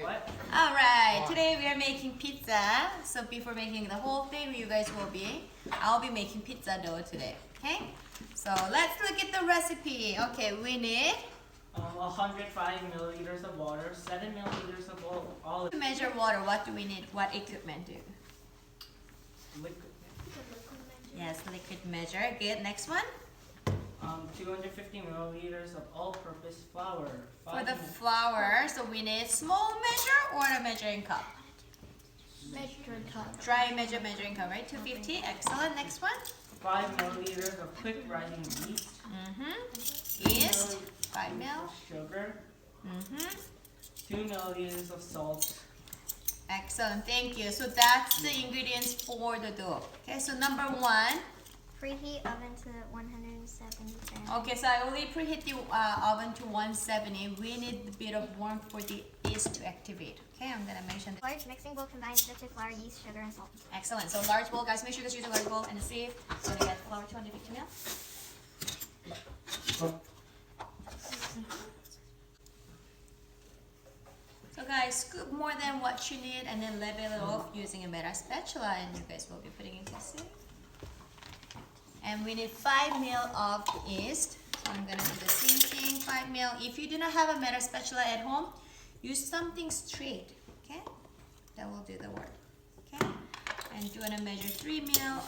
What? Alright, today we are making pizza. So before making the whole thing, I'll be making pizza dough today. Okay? So let's look at the recipe. Okay, we need 105 milliliters of water, 7 milliliters of olive. to measure water. What do we need? What equipment do? Liquid. Yes, liquid measure. Good. Next one. 250 milliliters of all-purpose flour. For the flour, so we need small measure or a measuring cup? Measuring cup. Dry measuring cup, right? 250. Excellent. Next one. 5 milliliters of quick rising yeast. Yeast. 5 ml. Sugar. 2 milliliters of salt. Excellent. Thank you. So that's the ingredients for the dough. Okay. So number one. Preheat oven to 170 Fahrenheit. Okay, so I only preheat the oven to 170. We need a bit of warmth for the yeast to activate. Okay, I'm gonna mention that. Large mixing bowl combines sifted flour, yeast, sugar, and salt. Excellent. So large bowl, guys. Make sure you guys use a large bowl and a sieve. So we get flour 250 ml. So guys, scoop more than what you need and then level it off using a metal spatula, and you guys will be putting it into a sieve. And we need 5 ml of yeast. So I'm gonna do the same thing, 5 ml. If you do not have a metal spatula at home, use something straight, okay? That will do the work, okay? And you wanna measure 3 ml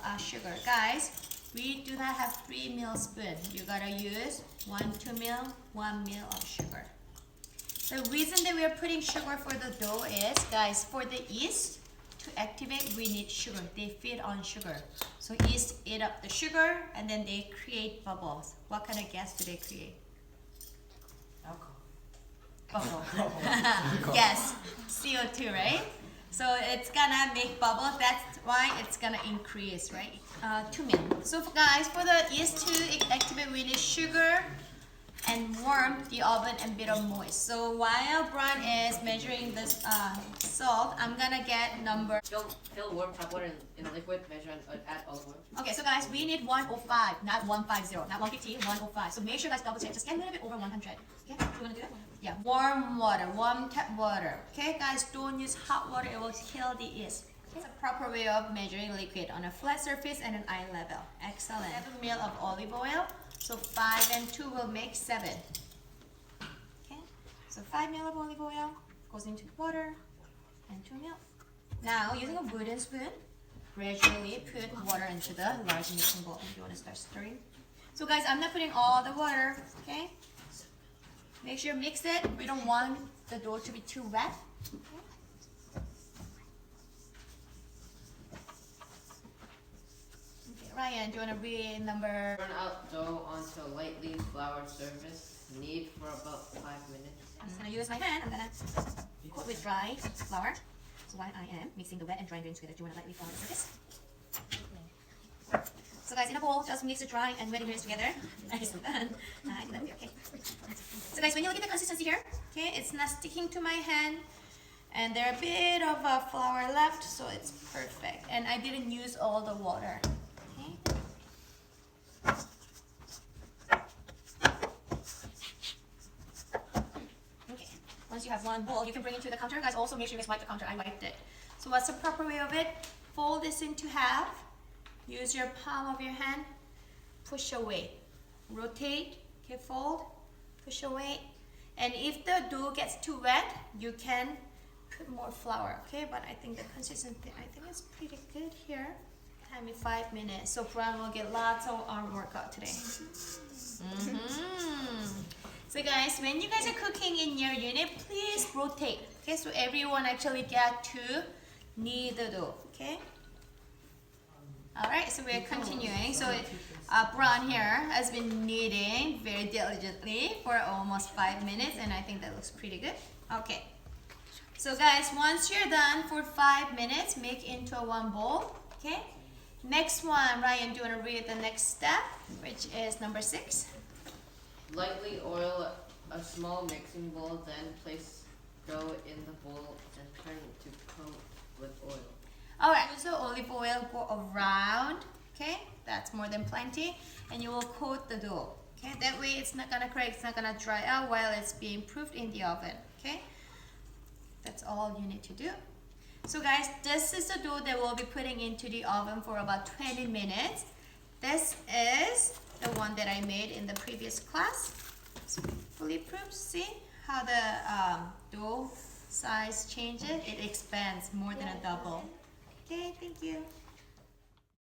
of sugar. Guys, we do not have 3 ml spoon. You gotta use 2 ml, 1 ml of sugar. The reason that we are putting sugar for the dough is, guys, for the yeast to activate, we need sugar. They feed on sugar. So yeast eat up the sugar and then they create bubbles. What kind of gas do they create? Alcohol. Bubble. Yes, CO2, right? So it's gonna make bubbles. That's why it's gonna increase, right? 2 ml. So guys, for the yeast to activate, we need sugar and warm the oven and bit of moist. So while Brian is measuring this salt, I'm gonna get number. Fill warm tap water in a liquid, measure and add olive oil. Okay, so guys, we need 105, not 150, not 150, 105. So make sure guys double check. Just get a little bit over 100. Okay, you wanna do it? Yeah, warm water, warm tap water. Okay, guys, don't use hot water. It will kill the yeast. It's a proper way of measuring liquid on a flat surface and an eye level. Excellent. 7 ml of olive oil. So 5 and 2 will make 7. Okay, so 5 ml of olive oil goes into the water and 2 ml. Now, using a wooden spoon, gradually put water into the large mixing bowl. You want to start stirring. So guys, I'm not putting all the water, okay? Make sure you mix it. We don't want the dough to be too wet. Okay? Ryan, do you want to read number? Turn out dough onto a lightly floured surface. Knead for about 5 minutes. I'm just going to use my hand. I'm going to coat with dry flour. So while I am mixing the wet and dry ingredients together, do you want to lightly flour the surface? So guys, in a bowl, just mix the dry and wet ingredients together. Nice and done. I did that okay. So guys, when you look at the consistency here, okay, it's not sticking to my hand. And there are a bit of flour left, so it's perfect. And I didn't use all the water. Once you have one bowl, you can bring it to the counter. Guys, also make sure you guys wipe the counter. I wiped it. So what's the proper way of it? Fold this into half. Use your palm of your hand. Push away. Rotate. Okay, fold. Push away. And if the dough gets too wet, you can put more flour. Okay, but I think the consistency, I think it's pretty good here. Time is 5 minutes. So Brian will get lots of arm workout today. So guys, when you guys are cooking in your unit, please rotate. Okay, so everyone actually get to knead the dough. Okay. All right, so we're continuing. So Brian here has been kneading very diligently for almost 5 minutes, and I think that looks pretty good. Okay. So guys, once you're done for 5 minutes, make into one bowl. Okay. Next one, Ryan, do you want to read the next step, which is number 6? Lightly oil a small mixing bowl, then place dough in the bowl and turn to coat with oil. Alright, so olive oil go around, okay? That's more than plenty. And you will coat the dough, okay? That way it's not gonna crack, it's not gonna dry out while it's being proofed in the oven, okay? all you need to do. So guys, this is the dough that we'll be putting into the oven for about 20 minutes. This is the one that I made in the previous class. It's fully proof. See how the dough size changes? It expands more than a double. Okay, thank you.